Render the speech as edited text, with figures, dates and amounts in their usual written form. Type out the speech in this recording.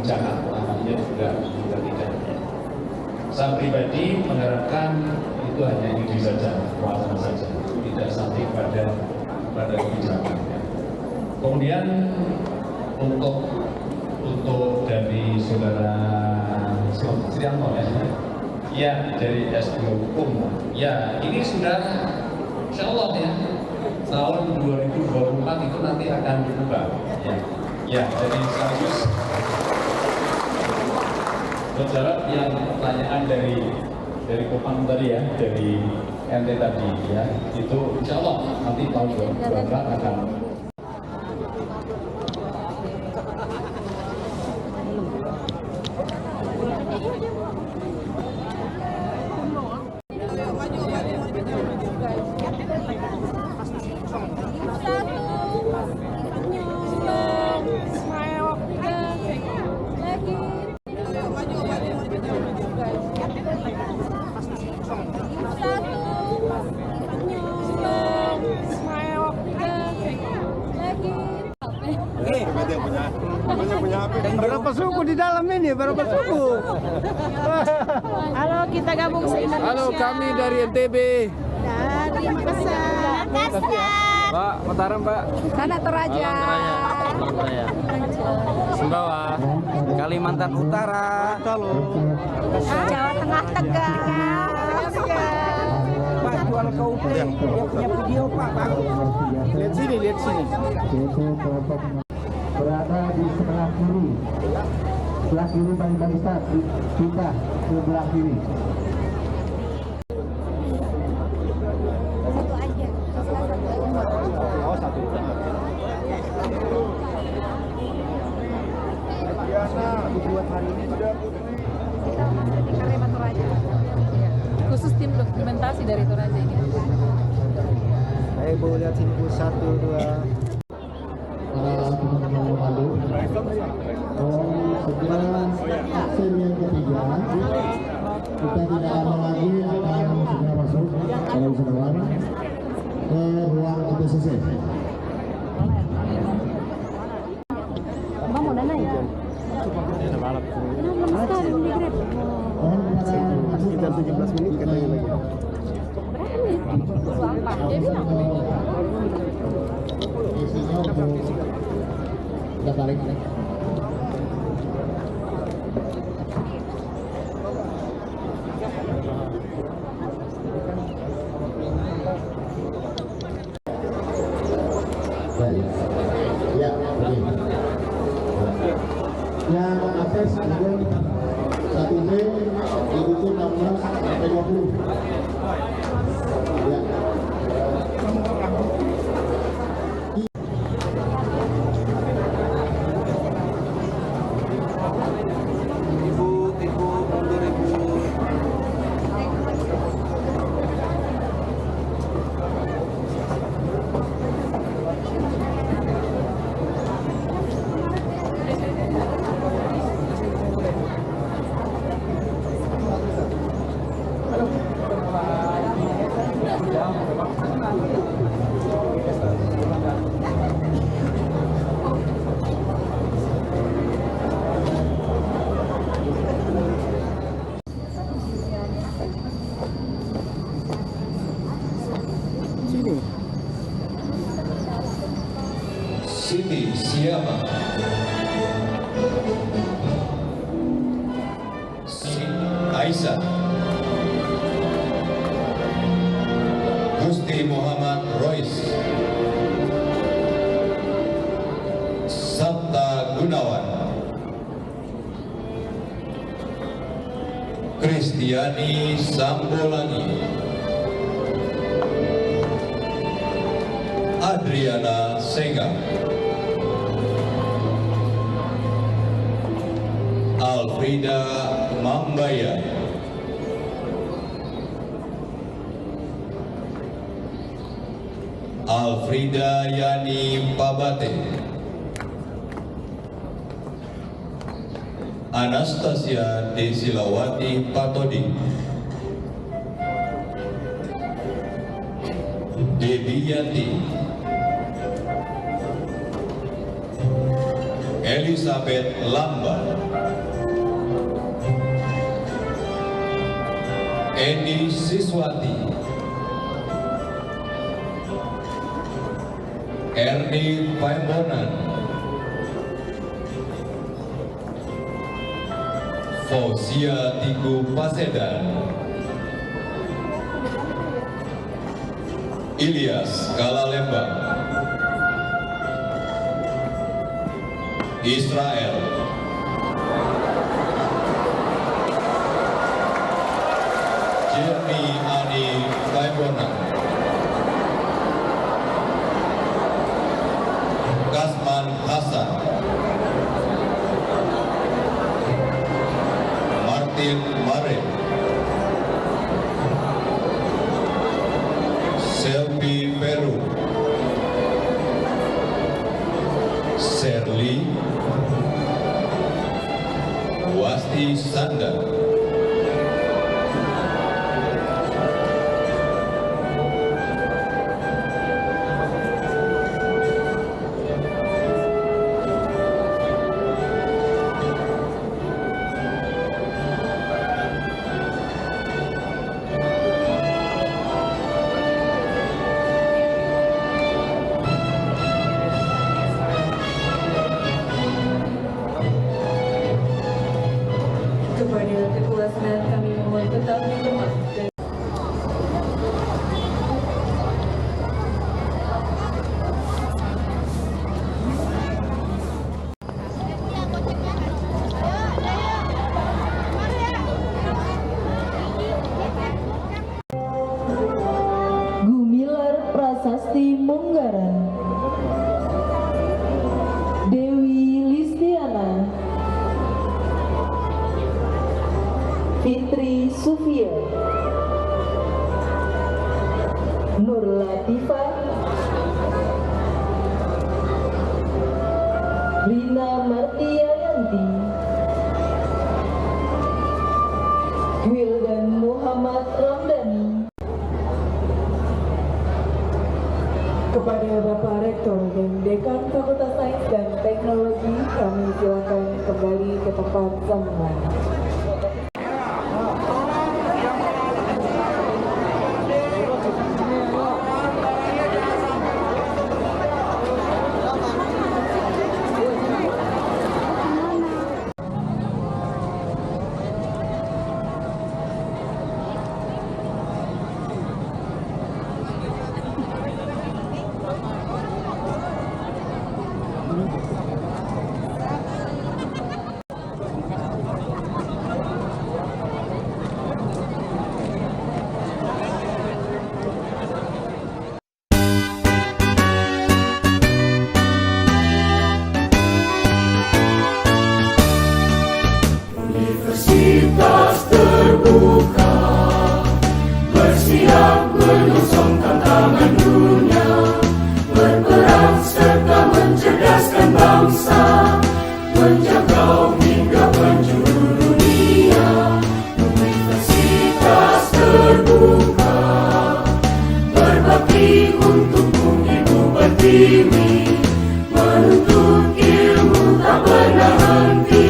perbincangan, namanya juga tidak. Saya pribadi mengharapkan itu hanya ide saja, wacana saja, tidak sampai pada kebijakan. Kemudian untuk dari saudara Srianto ya dari S2 Hukum, ya ini sudah insya Allah ya tahun 2024 itu nanti akan dibuka ya jadi sekaligus menjawab yang pertanyaan dari Kopang tadi ya, dari NT tadi ya, itu insya Allah nanti tahun 2024 akan Berapa suku di dalam ini? Berapa suku? Halo, kita gabung se-Indonesia. Halo, kami dari NTB. Dari Makassar. Pak, Mataram, Pak. Tanah Toraja. Sumbawa, Kalimantan Utara. Halo. Jawa Tengah Tegal. Pak, jual KUP. Dia punya video, Pak. Lihat sini. Berada di sebelah kiri paling barisan, kita sebelah kiri. Dibuat hari ini Kita di Kalimantan Toraja. Khusus tim dokumentasi dari Toraja ini. Ayo Bu, lihat sini Bu, 1, 2. Para teman-teman lalu, setelah aksi yang ketiga, kita tidak lama lagi akan segera masuk kalau saudara ke ruang IPCC. Bang, mau dana ya? Sekitar 17 menit katanya lagi. Isinya untuk kita balik. Ya, begini. Yang akses Google 1B itu 16 sampai 20. Ya. Siti siapa? Siti Aisyah. Gusti Muhammad Rois. Sabta Gunawan. Kristiani Sambolangi. Adriana Sega. Alfrida Mambaya. Alfrida Yani Pabate. Anastasia Desilawati Patodi. Deviati. Elizabeth Lamba, Eni Siswati, Erni Paembonan, Fauzia Tiku Pasedan, Ilyas Kalalembang, Israel, Jeremy Ani Paembonan, Kasman Hasan, Martin Mare, Selvi Peru, Serli, Wasti Sanda, Kepada Ketua Senat kami mohon tetap menyimak dan Gumilar Prasasti Munggaran, Dewi Listiana, Fitri Sufia, Nur Latifah, Rina Martiayanti, Wildan Muhammad Ramdhani. kepada Bapak Rektor dan Dekan Fakultas Sains dan Teknologi kami silakan kembali ke tempat semula. Universitas terbuka, bersiap menyongsong tantangan dunia, berperan serta mencerdaskan bangsa, menjangkau hingga penjuru dunia. Universitas terbuka, berbakti untuk bumi pertiwi, menuntut ilmu tak pernah henti.